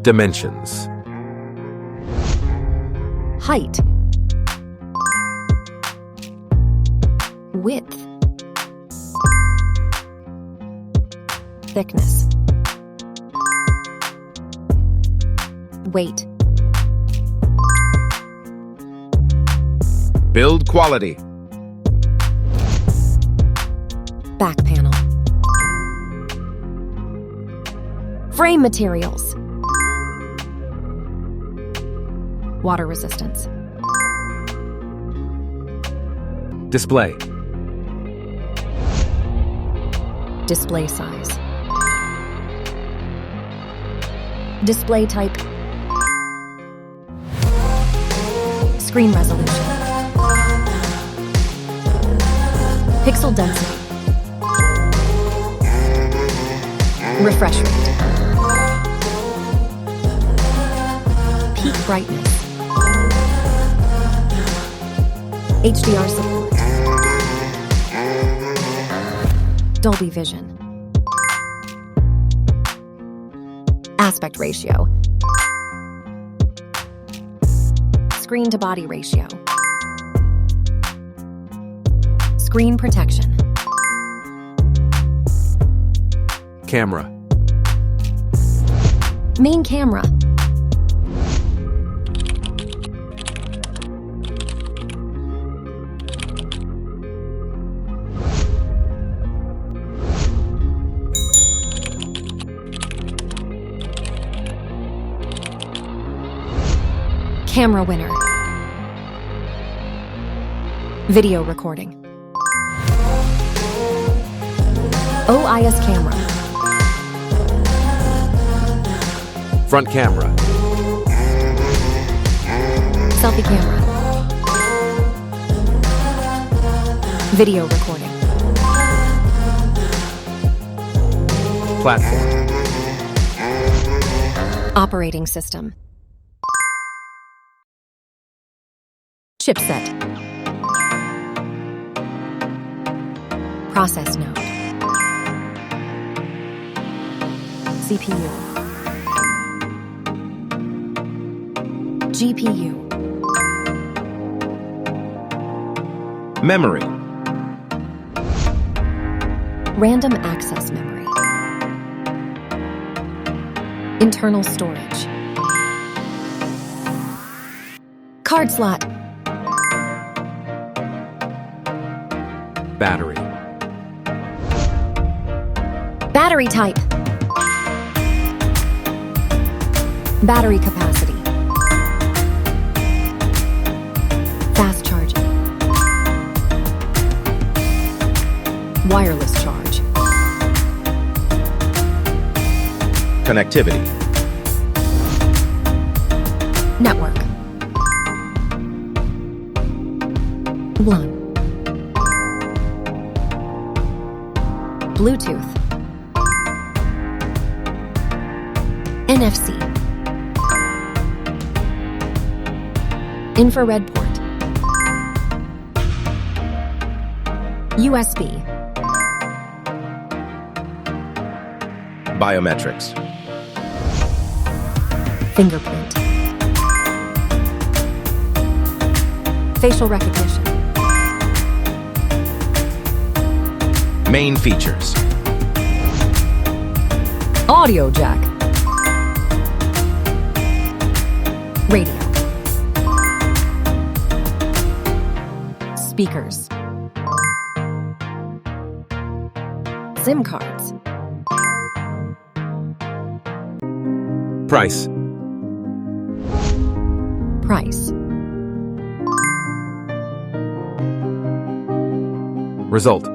Dimensions. Height. Width. Thickness. Weight. Build quality. Back panel. Frame materials. Water resistance. Display. Display size. Display type. Screen resolution. Pixel density. Refresh rate. Peak brightness. HDR support. Dolby Vision. Aspect ratio. Screen to body ratio. Screen protection. Camera. Main camera. Camera winner. Video recording. OIS camera. Front camera. Selfie camera. Video recording. Platform. Operating system. Chipset. Process node. CPU. GPU. Memory. Random access memory. Internal storage. Card slot. Battery. Battery type. Battery capacity. Fast charging. Wireless charge. Connectivity. Network. LAN. Bluetooth. NFC. Infrared port. USB. Biometrics. Fingerprint. Facial recognition. Main features. Audio jack. Radio. Speakers. SIM cards. Price. Price. Result.